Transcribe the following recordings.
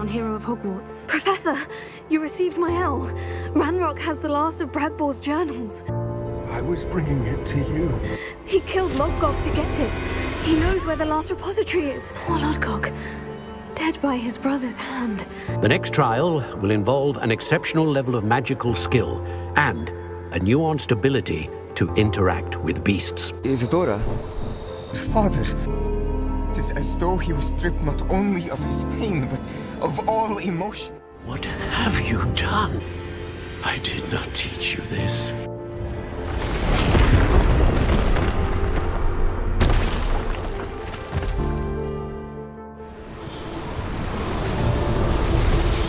on Hero of Hogwarts. Professor, you received my L. Ranrok has the last of Bragbor's journals. I was bringing it to you. He killed Lodgok to get it. He knows where the last repository is. Poor Lodgok, dead by his brother's hand. The next trial will involve an exceptional level of magical skill and a nuanced ability to interact with beasts. Isadora, father, it is as though he was stripped not only of his pain, but of all emotion. What have you done? I did not teach you this.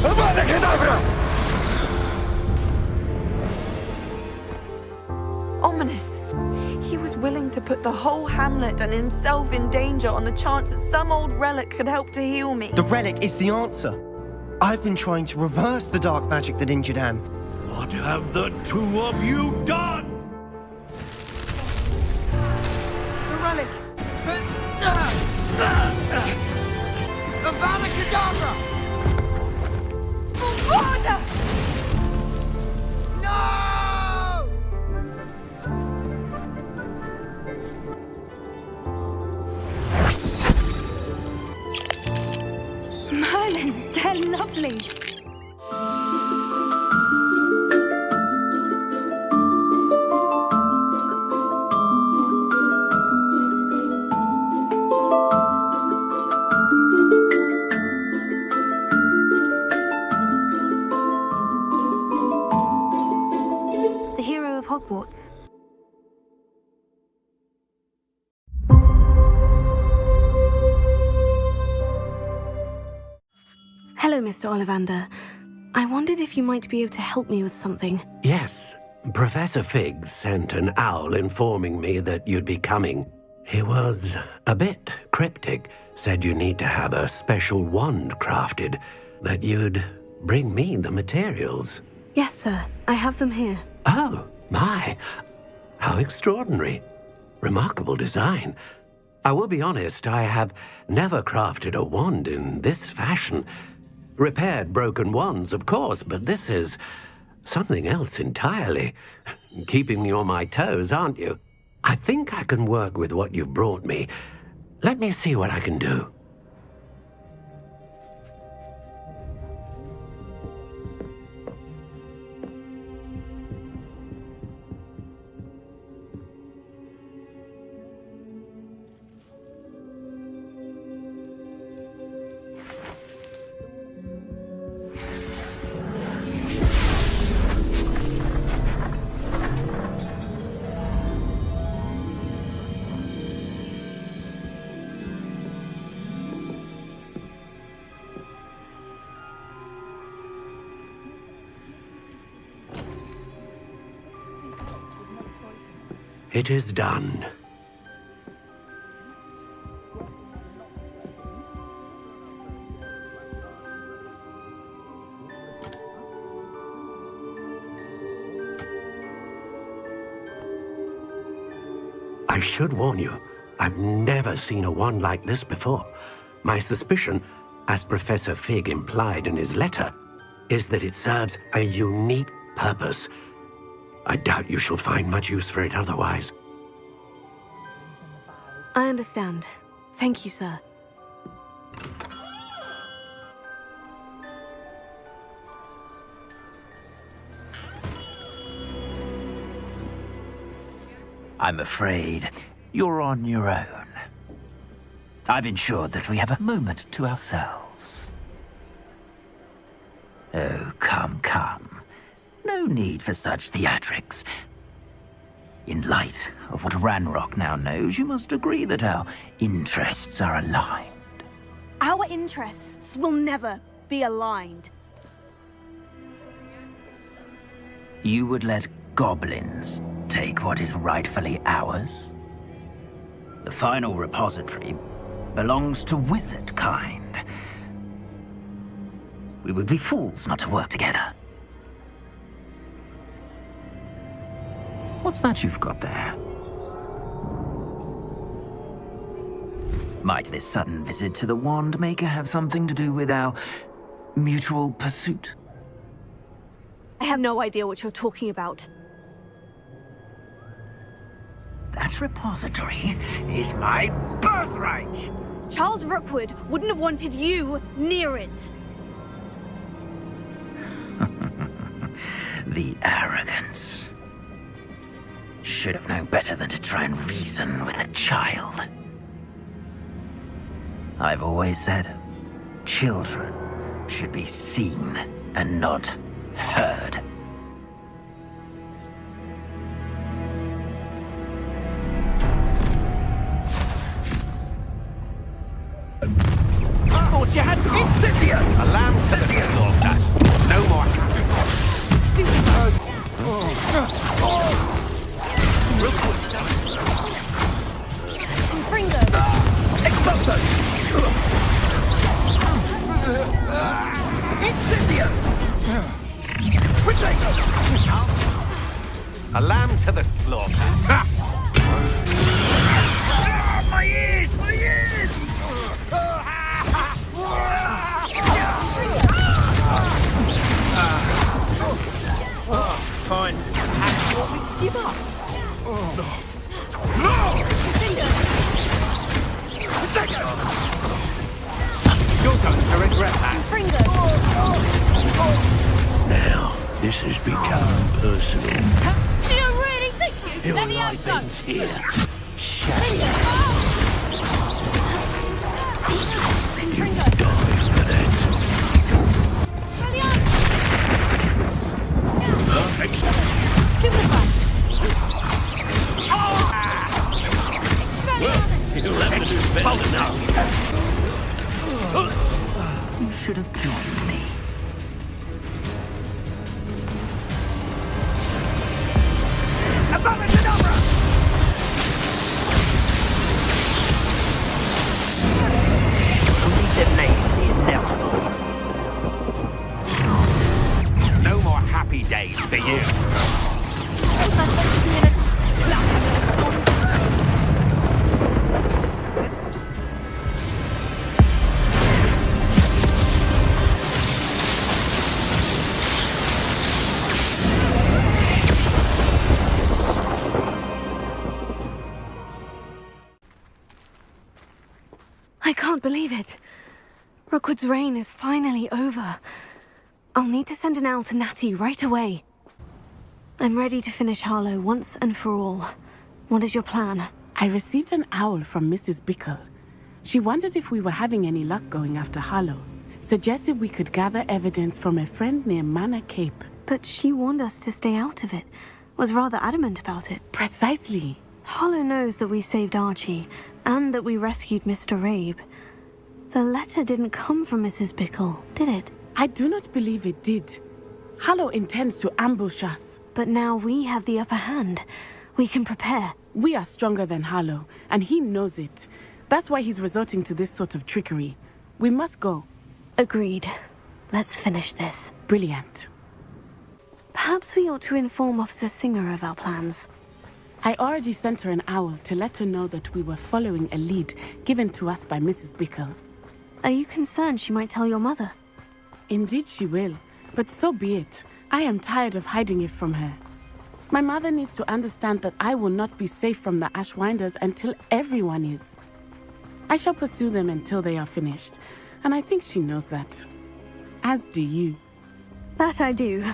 Avada Kedavra! Ominous. He was willing to put the whole hamlet and himself in danger on the chance that some old relic could help to heal me. The relic is the answer. I've been trying to reverse the dark magic that injured Anne. What have the two of you done? The relic! Avada Kedavra! Order! No! Merlin, they're lovely. The Hero of Hogwarts. Hello, Mr. Ollivander. I wondered if you might be able to help me with something. Yes, Professor Fig sent an owl informing me that you'd be coming. He was a bit cryptic, said you need to have a special wand crafted, that you'd bring me the materials. Yes, sir. I have them here. Oh, my. How extraordinary. Remarkable design. I will be honest, I have never crafted a wand in this fashion. Repaired broken wands, of course, but this is something else entirely. Keeping me on my toes, aren't you? I think I can work with what you've brought me. Let me see what I can do. It is done. I should warn you, I've never seen a wand like this before. My suspicion, as Professor Fig implied in his letter, is that it serves a unique purpose. I doubt you shall find much use for it otherwise. I understand. Thank you, sir. I'm afraid you're on your own. I've ensured that we have a moment to ourselves. Oh, come, come. No need for such theatrics. In light of what Ranrok now knows, you must agree that our interests are aligned. Our interests will never be aligned. You would let goblins take what is rightfully ours? The final repository belongs to wizard kind. We would be fools not to work together. What's that you've got there? Might this sudden visit to the Wand Maker have something to do with our mutual pursuit. I have no idea what you're talking about. That repository is my birthright! Charles Rookwood wouldn't have wanted you near it. The arrogance. Should have known better than to try and reason with a child. I've always said, children should be seen and not heard. Thought you had incipient! A lamb to the slaughter. No more. Stupid bird. Rookwood. Confringo! Exploso! Incipient! Potato! A lamb to the slaughter. Ha! My ears! My ears! Fine. Give up! You're going to regret that. Confringo! Now, this has become personal. Do you really think you? Your Let me have life some! ends here. Confringo! You die for that. Stupefy! You'll have to do better now. You should have joined me. No more happy days for you. I can't believe it. Rookwood's reign is finally over. I'll need to send an owl to Natty right away. I'm ready to finish Harlow once and for all. What is your plan? I received an owl from Mrs. Bickle. She wondered if we were having any luck going after Harlow. Suggested we could gather evidence from a friend near Manor Cape. But she warned us to stay out of it. Was rather adamant about it. Precisely. Harlow knows that we saved Archie, and that we rescued Mr. Rabe. The letter didn't come from Mrs. Bickle, did it? I do not believe it did. Harlow intends to ambush us. But now we have the upper hand. We can prepare. We are stronger than Harlow, and he knows it. That's why he's resorting to this sort of trickery. We must go. Agreed. Let's finish this. Brilliant. Perhaps we ought to inform Officer Singer of our plans. I already sent her an owl to let her know that we were following a lead given to us by Mrs. Bickle. Are you concerned she might tell your mother? Indeed she will, but so be it. I am tired of hiding it from her. My mother needs to understand that I will not be safe from the Ashwinders until everyone is. I shall pursue them until they are finished, and I think she knows that. As do you. That I do.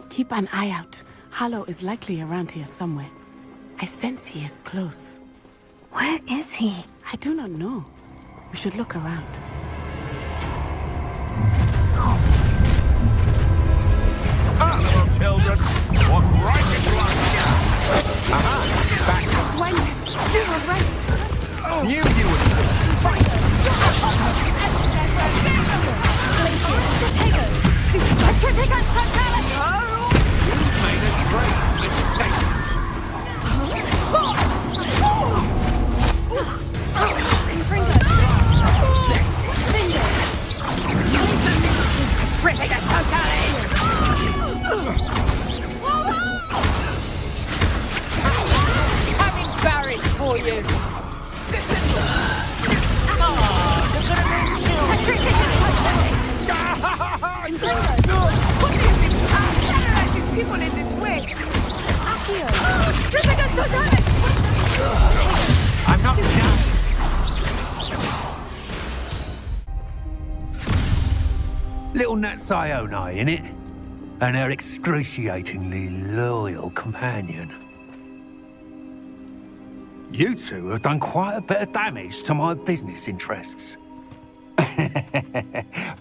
Keep an eye out. Harlow is likely around here somewhere. I sense he is close. Where is he? I do not know. We should look around. Hello, children. Walk right into our... Aha! Back. When? You were right. Knew you would. Potato! Stupid! Atripicus totalis! You've made a great mistake. Confringo! Little Nat Sione, innit? And her excruciatingly loyal companion. You two have done quite a bit of damage to my business interests.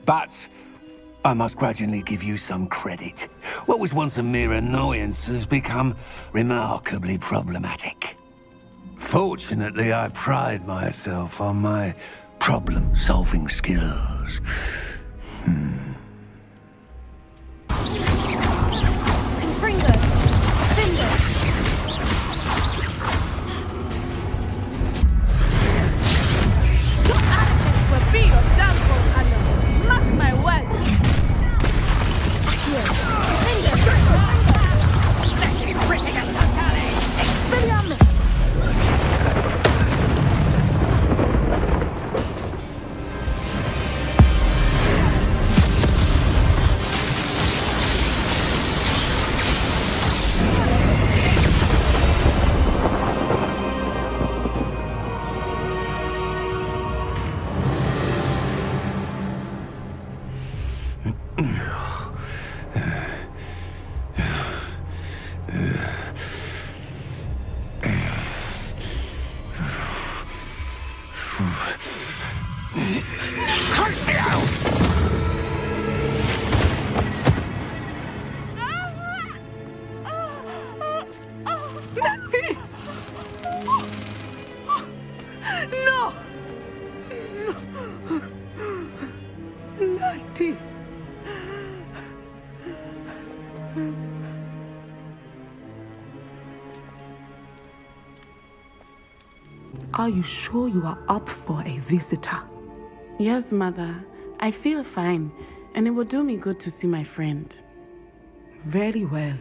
But I must grudgingly give you some credit. What was once a mere annoyance has become remarkably problematic. Fortunately, I pride myself on my problem-solving skills. Are you sure you are up for a visitor? Yes, Mother. I feel fine, and it will do me good to see my friend. Very well.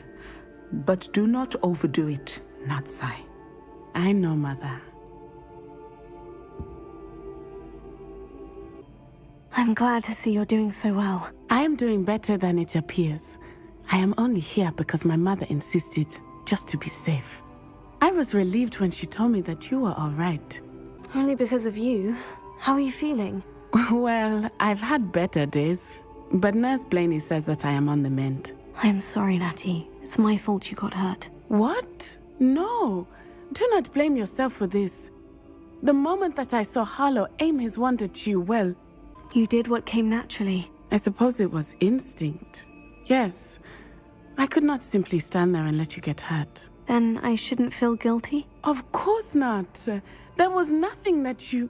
But do not overdo it, Natsai. I know, Mother. I'm glad to see you're doing so well. I am doing better than it appears. I am only here because my mother insisted, just to be safe. I was relieved when she told me that you were all right. Only because of you. How are you feeling? Well, I've had better days, but Nurse Blaney says that I am on the mend. I'm sorry, Natty. It's my fault you got hurt. What? No. Do not blame yourself for this. The moment that I saw Harlow aim his wand at you, well... You did what came naturally. I suppose it was instinct. Yes. I could not simply stand there and let you get hurt. Then I shouldn't feel guilty? Of course not. There was nothing that you...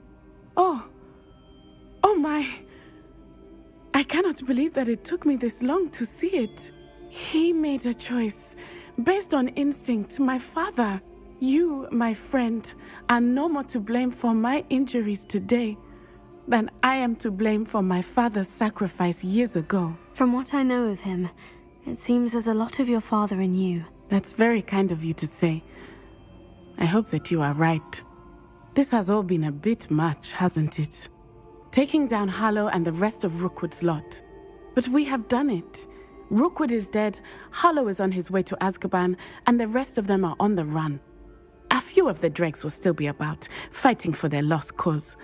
Oh my... I cannot believe that it took me this long to see it. He made a choice based on instinct. My father, you, my friend, are no more to blame for my injuries today than I am to blame for my father's sacrifice years ago. From what I know of him, it seems there's a lot of your father in you. That's very kind of you to say. I hope that you are right. This has all been a bit much, hasn't it? Taking down Harlow and the rest of Rookwood's lot. But we have done it. Rookwood is dead, Harlow is on his way to Azkaban, and the rest of them are on the run. A few of the dregs will still be about, fighting for their lost cause.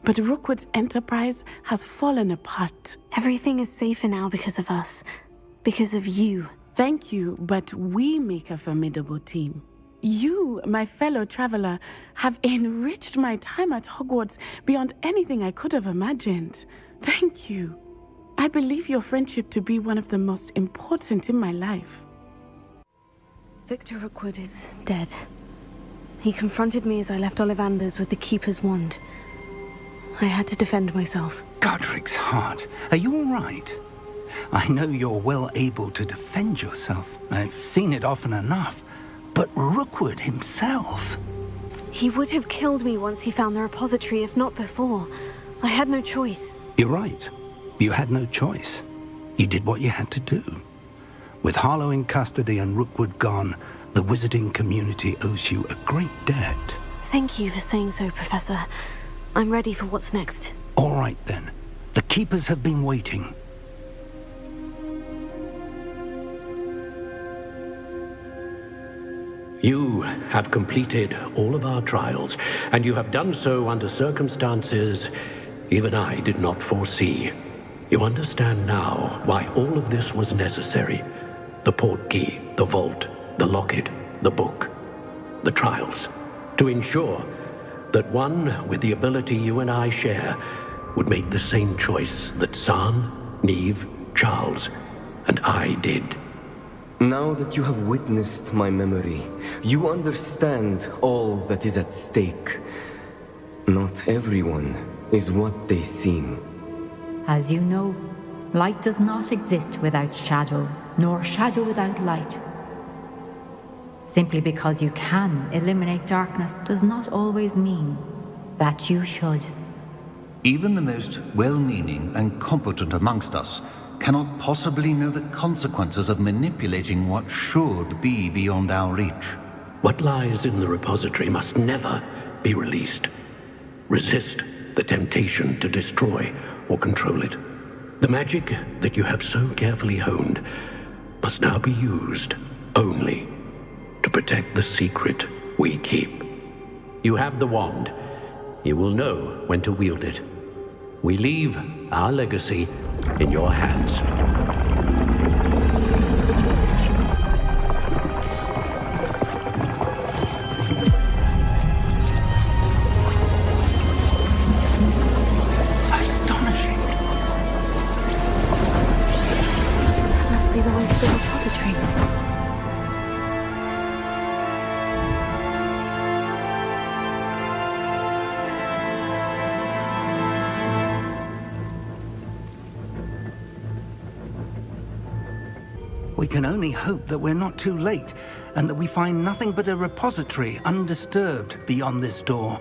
But Rookwood's enterprise has fallen apart. Everything is safer now because of us. Because of you. Thank you, but we make a formidable team. You, my fellow traveler, have enriched my time at Hogwarts beyond anything I could have imagined. Thank you. I believe your friendship to be one of the most important in my life. Victor Rookwood is dead. He confronted me as I left Ollivander's with the Keeper's wand. I had to defend myself. Godric's heart. Are you all right? I know you're well able to defend yourself. I've seen it often enough. But Rookwood himself... He would have killed me once he found the repository, if not before. I had no choice. You're right. You had no choice. You did what you had to do. With Harlow in custody and Rookwood gone, the wizarding community owes you a great debt. Thank you for saying so, Professor. I'm ready for what's next. All right, then. The Keepers have been waiting. You have completed all of our trials, and you have done so under circumstances even I did not foresee. You understand now why all of this was necessary. The portkey, the vault, the locket, the book, the trials. To ensure that one with the ability you and I share would make the same choice that San, Neve, Charles, and I did. Now that you have witnessed my memory, you understand all that is at stake. Not everyone is what they seem. As you know, light does not exist without shadow, nor shadow without light. Simply because you can eliminate darkness does not always mean that you should. Even the most well-meaning and competent amongst us cannot possibly know the consequences of manipulating what should be beyond our reach. What lies in the repository must never be released. Resist the temptation to destroy or control it. The magic that you have so carefully honed must now be used only to protect the secret we keep. You have the wand. You will know when to wield it. We leave our legacy in your hands. Astonishing. That must be the way to the repository. We can only hope that we're not too late, and that we find nothing but a repository undisturbed beyond this door.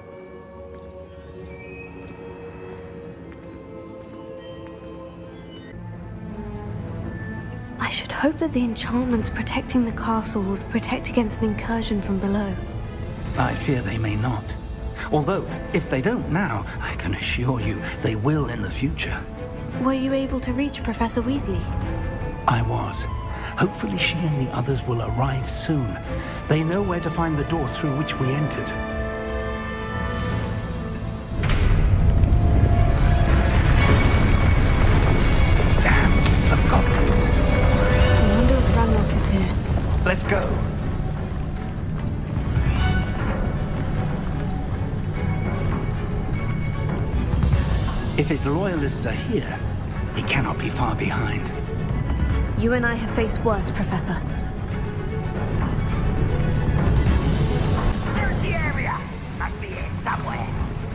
I should hope that the enchantments protecting the castle would protect against an incursion from below. I fear they may not. Although, if they don't now, I can assure you they will in the future. Were you able to reach Professor Weasley? I was. Hopefully she and the others will arrive soon. They know where to find the door through which we entered. Damn, the goblins. I wonder if Ranrok is here. Let's go. If his loyalists are here, he cannot be far behind. You and I have faced worse, Professor. Search the area. Must be here somewhere.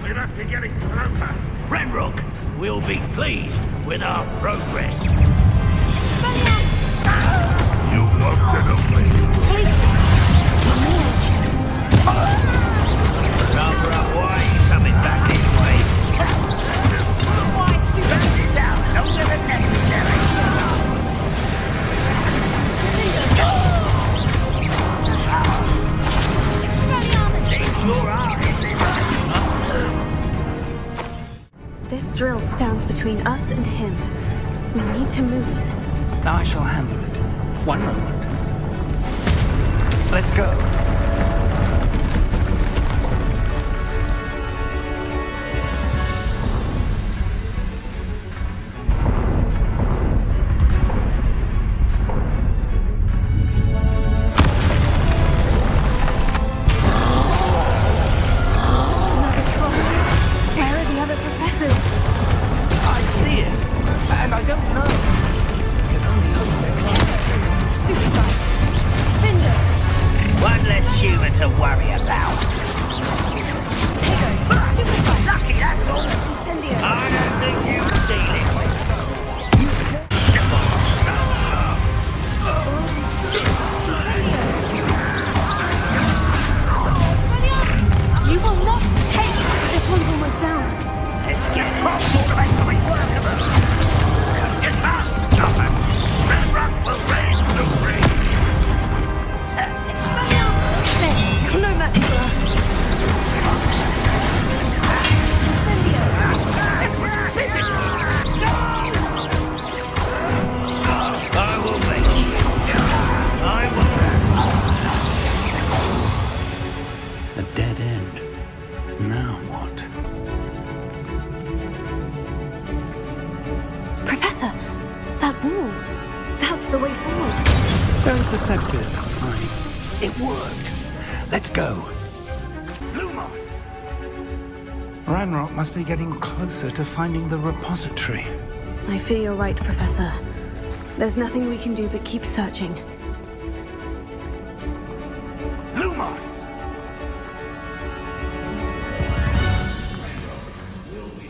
We must be getting closer. Ranrok will be pleased with our progress. You won't get away. Cover up, why are you coming back this way? Why stupid this out longer than necessary? This drill stands between us and him. We need to move it. I shall handle it. One moment. Let's go. To worry about. Lucky that's all. I don't think you can deal it. You will not take this one's almost down. Let's get top all the way to his workable. You can't stop us. Ranrok will reign supreme. No match for us. It worked. Let's go. Lumos! Ranrok must be getting closer to finding the repository. I fear you're right, Professor. There's nothing we can do but keep searching. Lumos!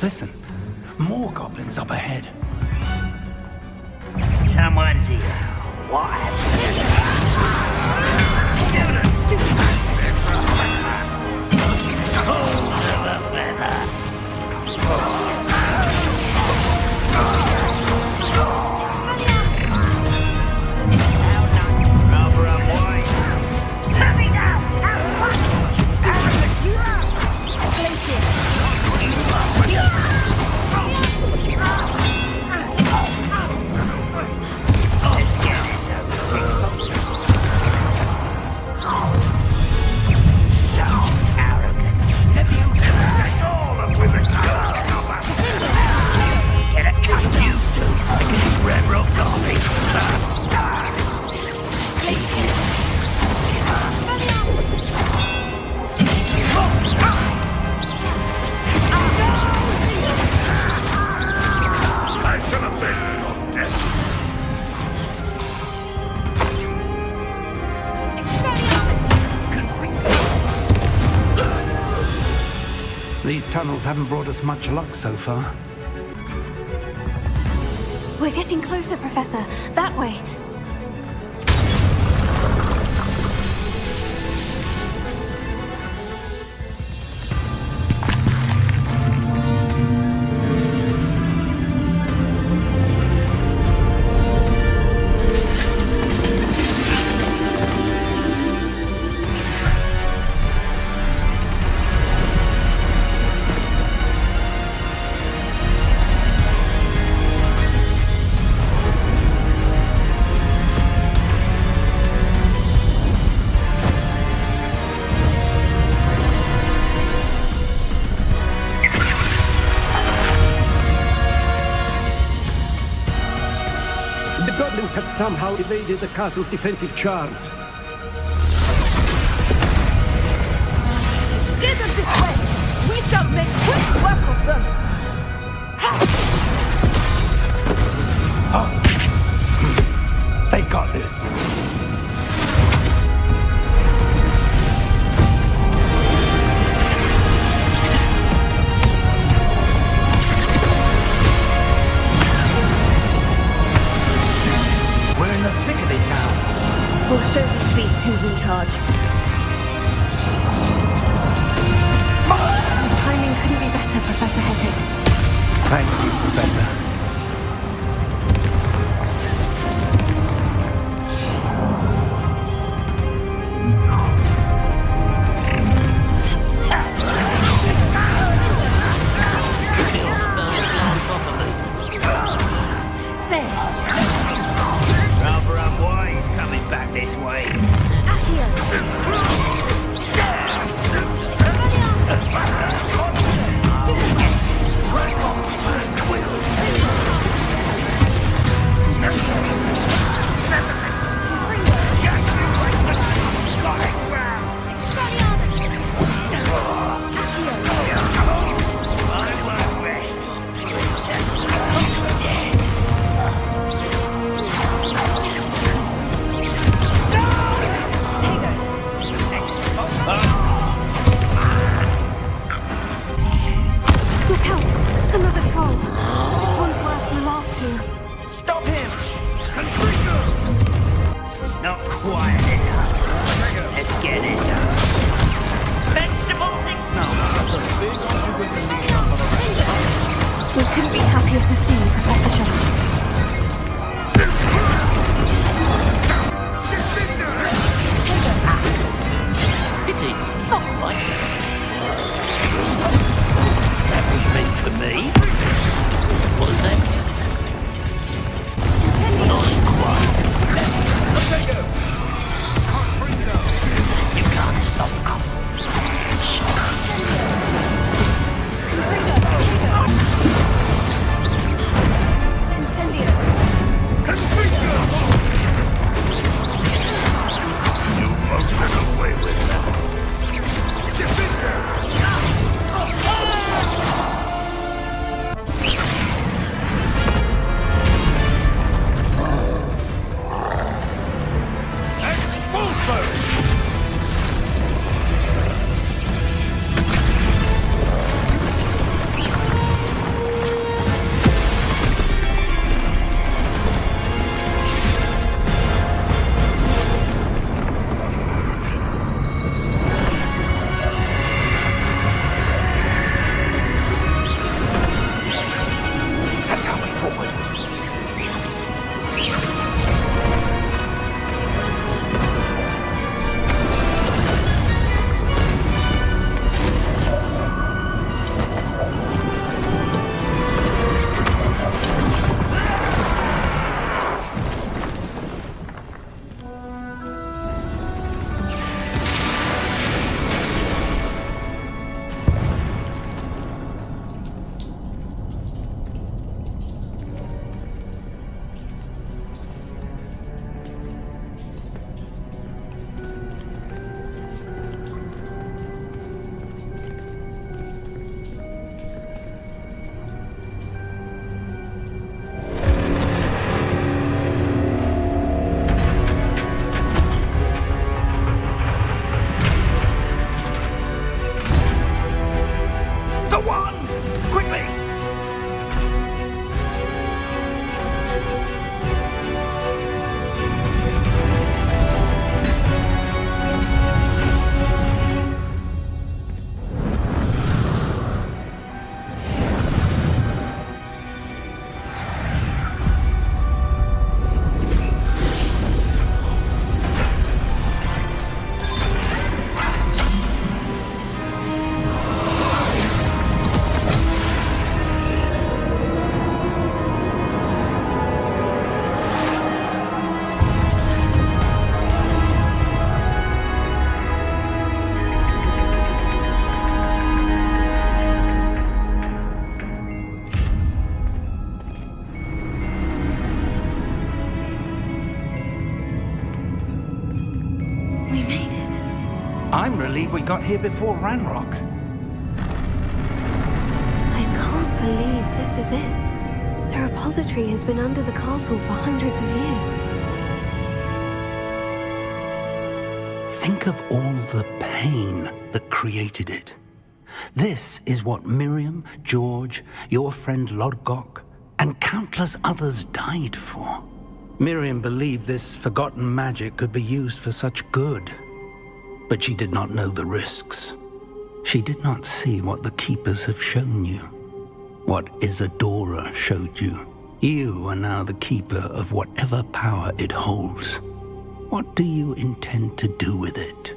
Listen, more goblins up ahead. Someone's here. What These tunnels haven't brought us much luck so far. We're getting closer, Professor. That way. Have somehow evaded the castle's defensive charms. Steer them this way! We shall make quick work of them! They got this. We'll show this beast who's in charge. Timing couldn't be better, Professor Hecat. Thank you, Professor. this way. I'm relieved we got here before Ranrok. I can't believe this is it. The repository has been under the castle for hundreds of years. Think of all the pain that created it. This is what Miriam, George, your friend Lodgok, and countless others died for. Miriam believed this forgotten magic could be used for such good. But she did not know the risks. She did not see what the Keepers have shown you. What Isadora showed you. You are now the Keeper of whatever power it holds. What do you intend to do with it?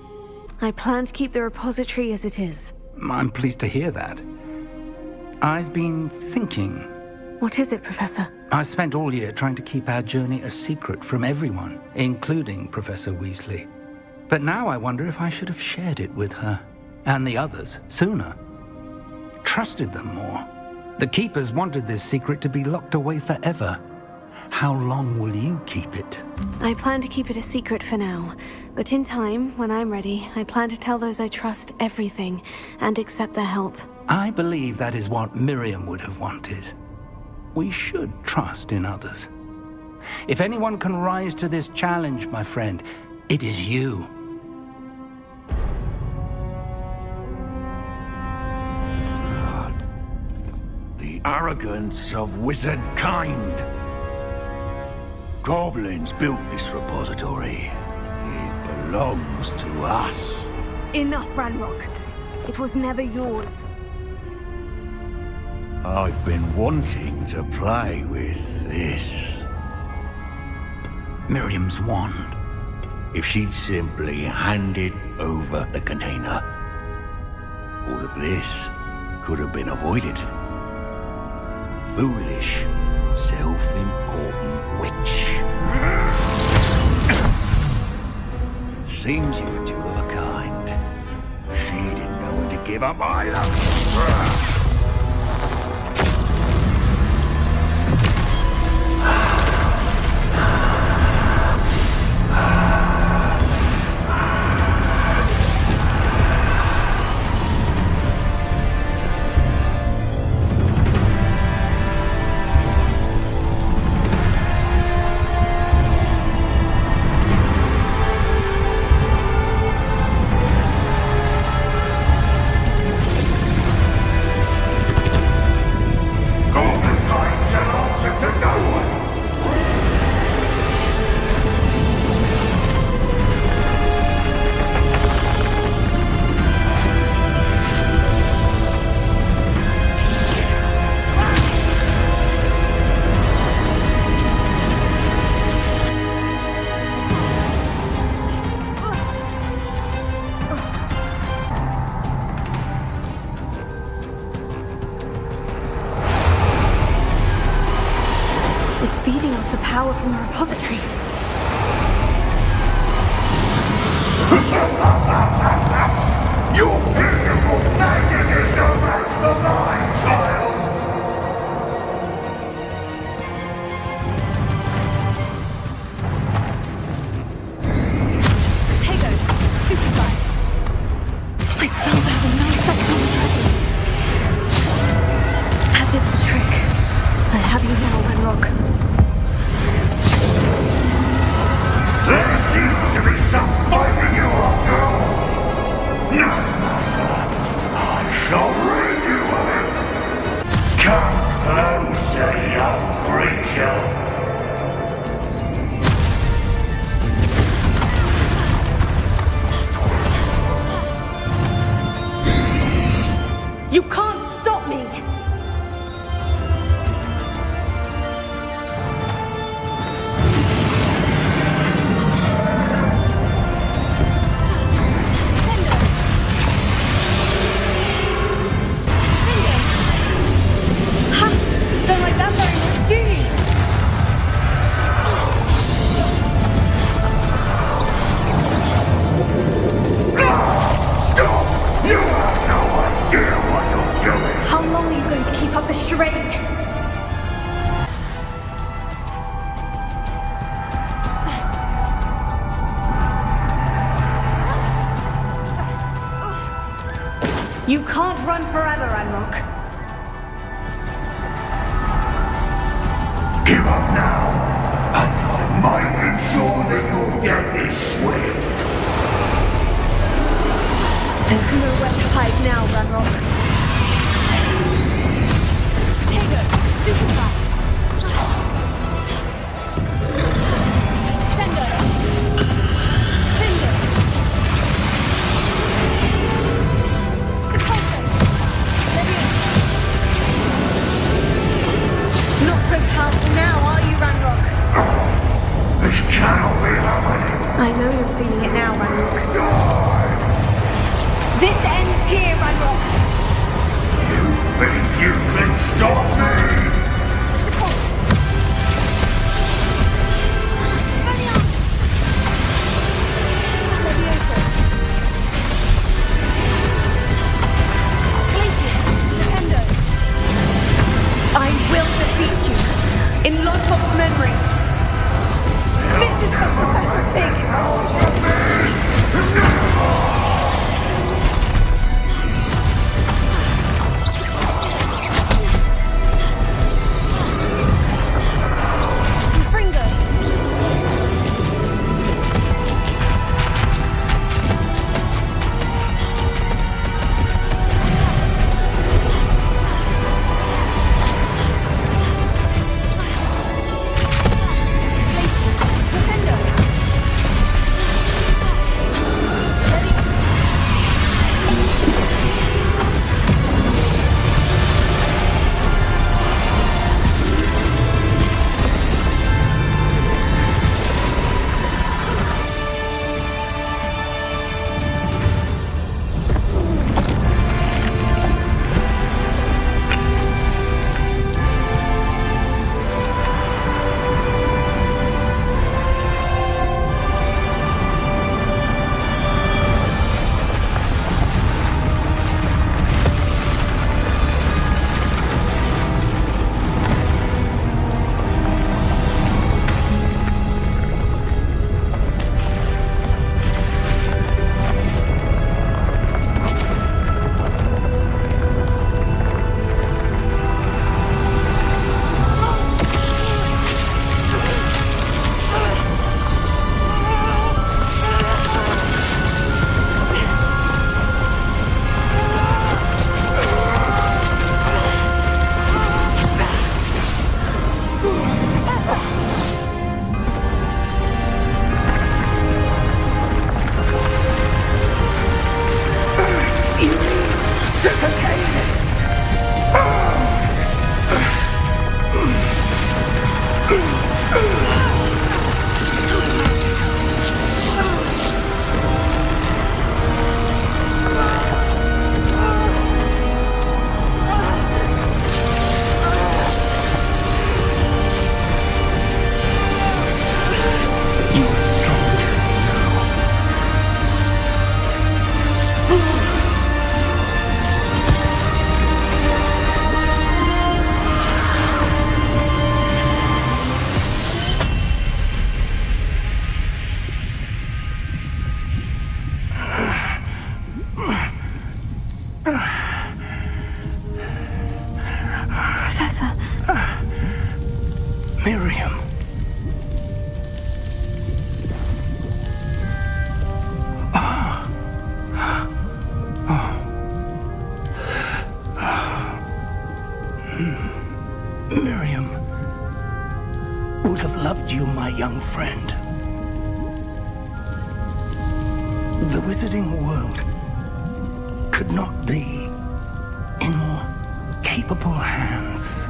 I plan to keep the repository as it is. I'm pleased to hear that. I've been thinking. What is it, Professor? I spent all year trying to keep our journey a secret from everyone, including Professor Weasley. But now I wonder if I should have shared it with her, and the others, sooner. Trusted them more. The Keepers wanted this secret to be locked away forever. How long will you keep it? I plan to keep it a secret for now, but in time, when I'm ready, I plan to tell those I trust everything, and accept their help. I believe that is what Miriam would have wanted. We should trust in others. If anyone can rise to this challenge, my friend, it is you. The arrogance of wizard kind. Goblins built this repository. It belongs to us. Enough, Ranrok. It was never yours. I've been wanting to play with this. Miriam's wand. If she'd simply handed over the container, all of this could have been avoided. Foolish, self-important witch. Seems you were two of a kind. She didn't know when to give up either. It's feeding off the power from the repository. Your beautiful magic is no match for mine, child! Potato! Stupefy! My spells have no effect on the dragon. That did the trick. I have you now, Ranrok. There seems to be some fight in you after all. No! You can't run forever, Ranrok. Give up now, and I might ensure that your death is swift. There's nowhere to hide now, Ranrok. Tego, stupefy. Sendo. Finger. Repulsor. Leviosa. Not so powerful now, are you, Ranrok? This cannot be happening. I know you're feeling it now, Ranrok. This ends here, Ranrok! You think you can stop me? Leviosa. Glacius, Defendo. I will defeat you, in Lodgok's memory. This is what Professor Fig. Miriam. Miriam would have loved you, my young friend. The wizarding world could not be in more capable hands.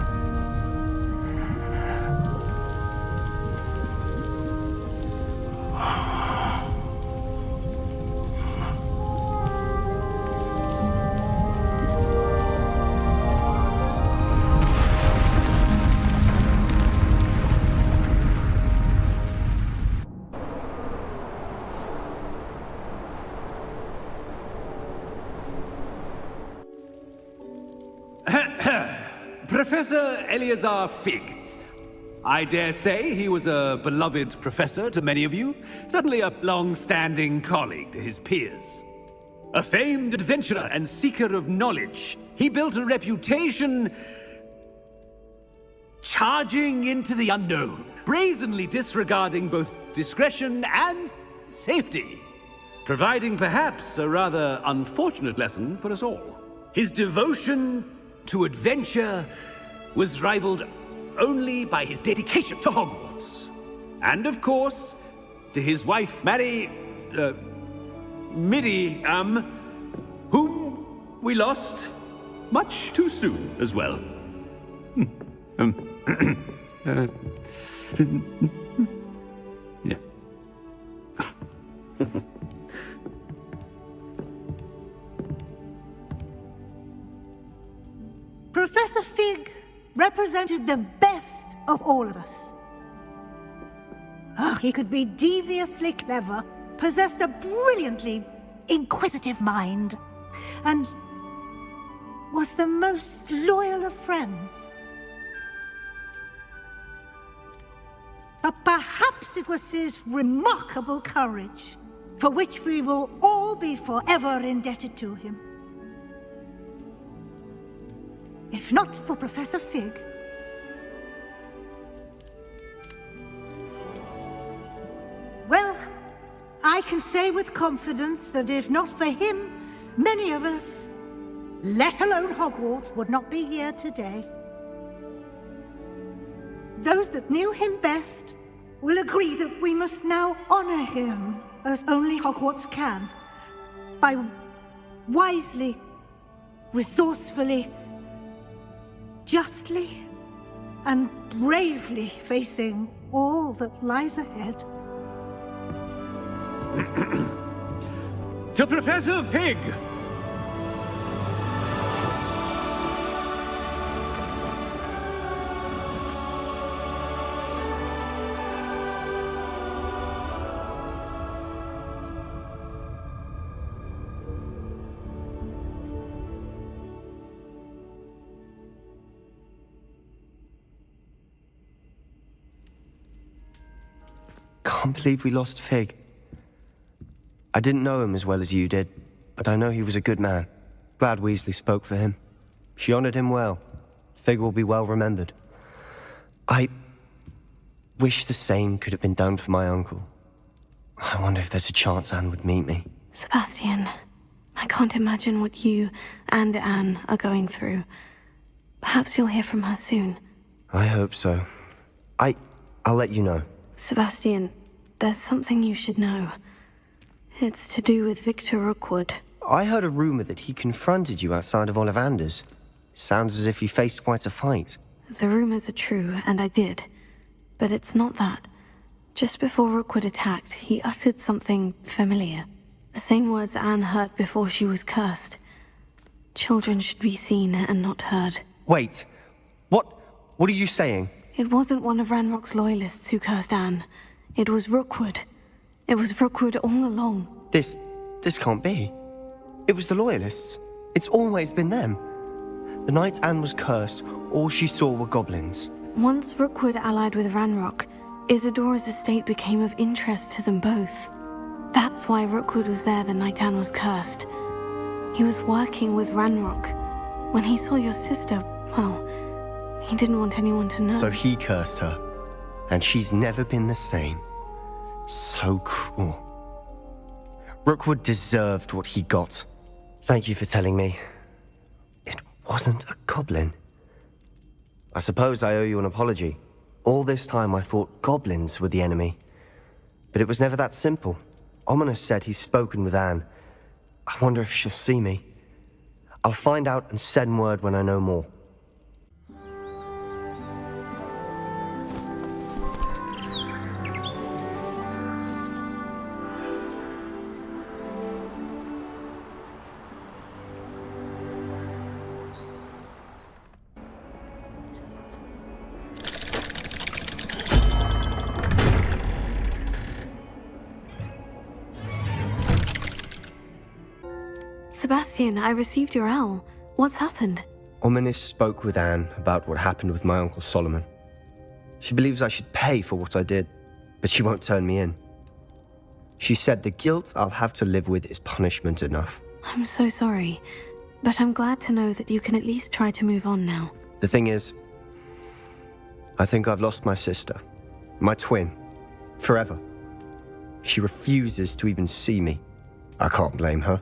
Professor Eleazar Fig. I dare say he was a beloved professor to many of you, certainly a long-standing colleague to his peers. A famed adventurer and seeker of knowledge, he built a reputation charging into the unknown, brazenly disregarding both discretion and safety, providing perhaps a rather unfortunate lesson for us all. His devotion to adventure was rivaled only by his dedication to Hogwarts. And of course, to his wife, Middy, whom we lost much too soon as well. Yeah. Professor Fig represented the best of all of us. He could be deviously clever, possessed a brilliantly inquisitive mind, and was the most loyal of friends. But perhaps it was his remarkable courage, for which we will all be forever indebted to him. If not for Professor Fig, well, I can say with confidence that if not for him, many of us, let alone Hogwarts, would not be here today. Those that knew him best will agree that we must now honor him as only Hogwarts can, by wisely, resourcefully, justly, and bravely facing all that lies ahead. To Professor Fig! Can't believe we lost Fig. I didn't know him as well as you did, but I know he was a good man. Glad Weasley spoke for him. She honored him well. Fig will be well remembered. I wish the same could have been done for my uncle. I wonder if there's a chance Anne would meet me. Sebastian, I can't imagine what you and Anne are going through. Perhaps you'll hear from her soon. I hope so. I'll let you know. Sebastian, there's something you should know. It's to do with Victor Rookwood. I heard a rumor that he confronted you outside of Ollivander's. Sounds as if he faced quite a fight. The rumors are true, and I did. But it's not that. Just before Rookwood attacked, he uttered something familiar. The same words Anne heard before she was cursed. Children should be seen and not heard. Wait. What are you saying? It wasn't one of Ranrock's loyalists who cursed Anne. It was Rookwood. It was Rookwood all along. This can't be. It was the Loyalists. It's always been them. The night Anne was cursed, all she saw were goblins. Once Rookwood allied with Ranrock, Isadora's estate became of interest to them both. That's why Rookwood was there the night Anne was cursed. He was working with Ranrock. When he saw your sister, well, he didn't want anyone to know. So he cursed her. And she's never been the same. So cruel. Rookwood deserved what he got. Thank you for telling me. It wasn't a goblin. I suppose I owe you an apology. All this time I thought goblins were the enemy. But it was never that simple. Ominous said he's spoken with Anne. I wonder if she'll see me. I'll find out and send word when I know more. Sebastian, I received your owl. What's happened? Ominous spoke with Anne about what happened with my Uncle Solomon. She believes I should pay for what I did, but she won't turn me in. She said the guilt I'll have to live with is punishment enough. I'm so sorry, but I'm glad to know that you can at least try to move on now. The thing is, I think I've lost my sister, my twin, forever. She refuses to even see me. I can't blame her.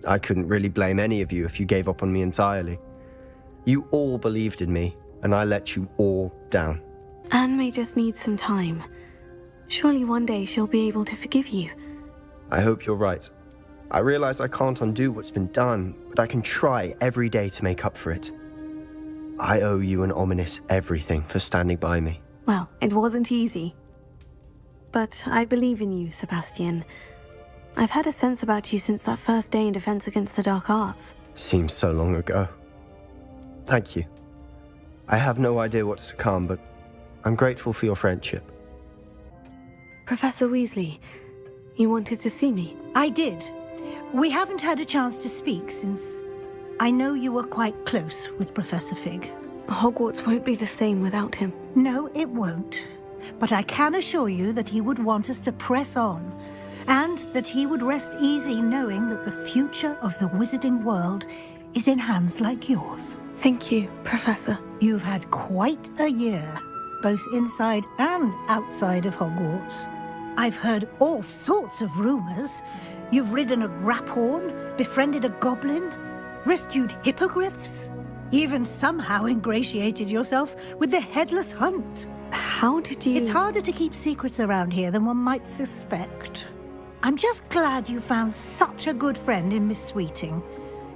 I couldn't really blame any of you if you gave up on me entirely. You all believed in me, and I let you all down. Anne may just need some time. Surely one day she'll be able to forgive you. I hope you're right. I realize I can't undo what's been done, but I can try every day to make up for it. I owe you and Ominous everything for standing by me. Well, it wasn't easy. But I believe in you, Sebastian. I've had a sense about you since that first day in Defense Against the Dark Arts. Seems so long ago. Thank you. I have no idea what's to come, but I'm grateful for your friendship. Professor Weasley, you wanted to see me? I did. We haven't had a chance to speak since I know you were quite close with Professor Fig. Hogwarts won't be the same without him. No, it won't. But I can assure you that he would want us to press on, and that he would rest easy knowing that the future of the wizarding world is in hands like yours. Thank you, Professor. You've had quite a year, both inside and outside of Hogwarts. I've heard all sorts of rumors. You've ridden a graphorn, befriended a goblin, rescued hippogriffs, even somehow ingratiated yourself with the Headless Hunt. How did you... It's harder to keep secrets around here than one might suspect. I'm just glad you found such a good friend in Miss Sweeting.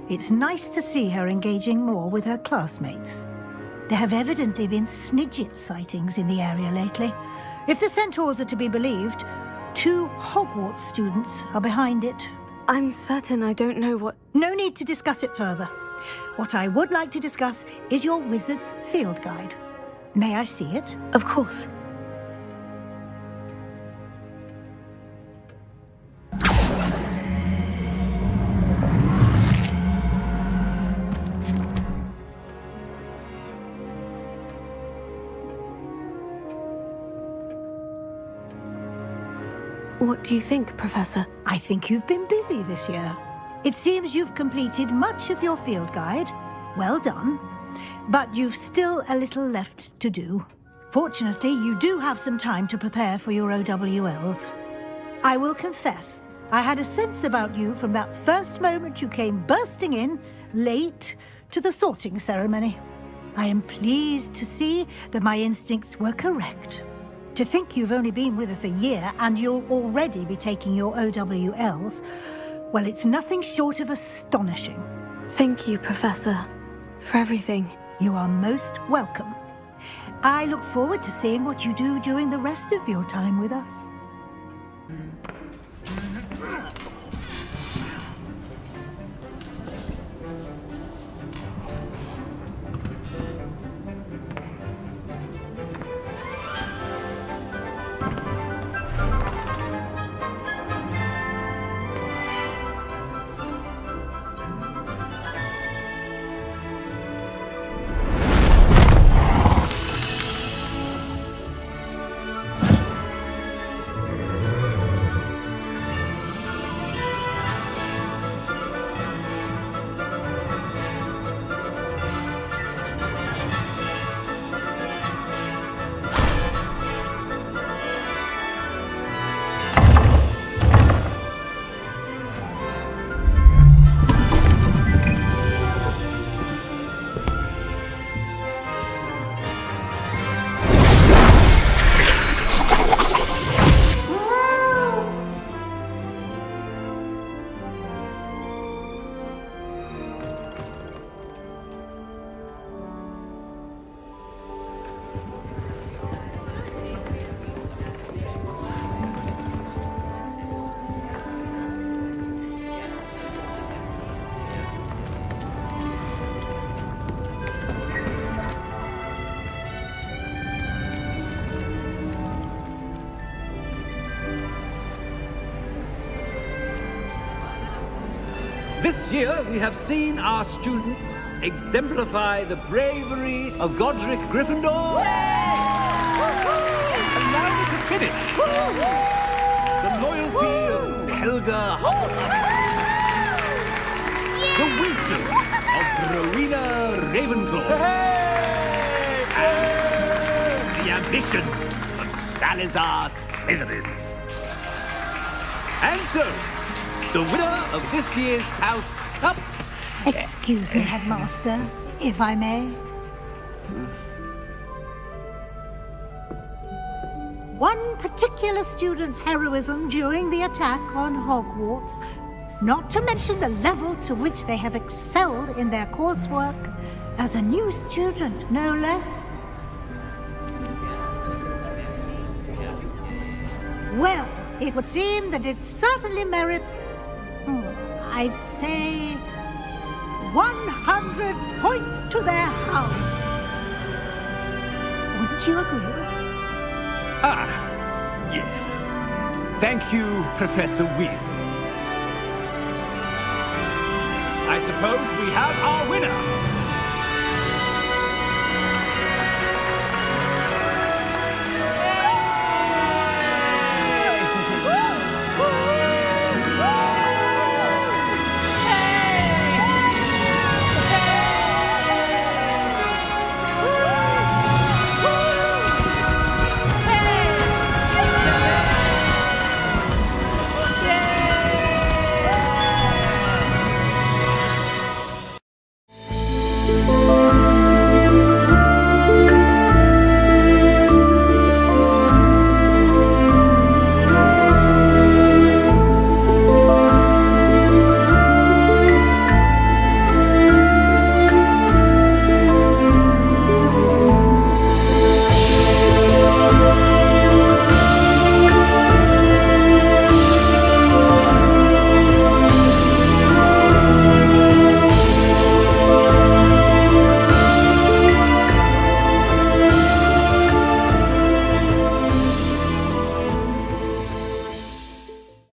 It's nice to see her engaging more with her classmates. There have evidently been Snidget sightings in the area lately. If the Centaurs are to be believed, 2 Hogwarts students are behind it. I'm certain I don't know what... No need to discuss it further. What I would like to discuss is your wizard's field guide. May I see it? Of course. What do you think, Professor? I think you've been busy this year. It seems you've completed much of your field guide. Well done. But you've still a little left to do. Fortunately, you do have some time to prepare for your OWLs. I will confess, I had a sense about you from that first moment you came bursting in, late, to the sorting ceremony. I am pleased to see that my instincts were correct. To think you've only been with us a year and you'll already be taking your OWLs, well, it's nothing short of astonishing. Thank you, Professor, for everything. You are most welcome. I look forward to seeing what you do during the rest of your time with us. This year, we have seen our students exemplify the bravery of Godric Gryffindor. And now we can finish. The loyalty of Helga Hufflepuff. Ravenclaw. And the ambition of Salazar Slytherin. And so, the winner of this year's House Cup... Excuse me, Headmaster, if I may. One particular student's heroism during the attack on Hogwarts, not to mention the level to which they have excelled in their coursework, as a new student, no less. Well, it would seem that it certainly merits, I'd say, 100 points to their house. Wouldn't you agree? Ah, yes. Thank you, Professor Weasley. I suppose we have our winner.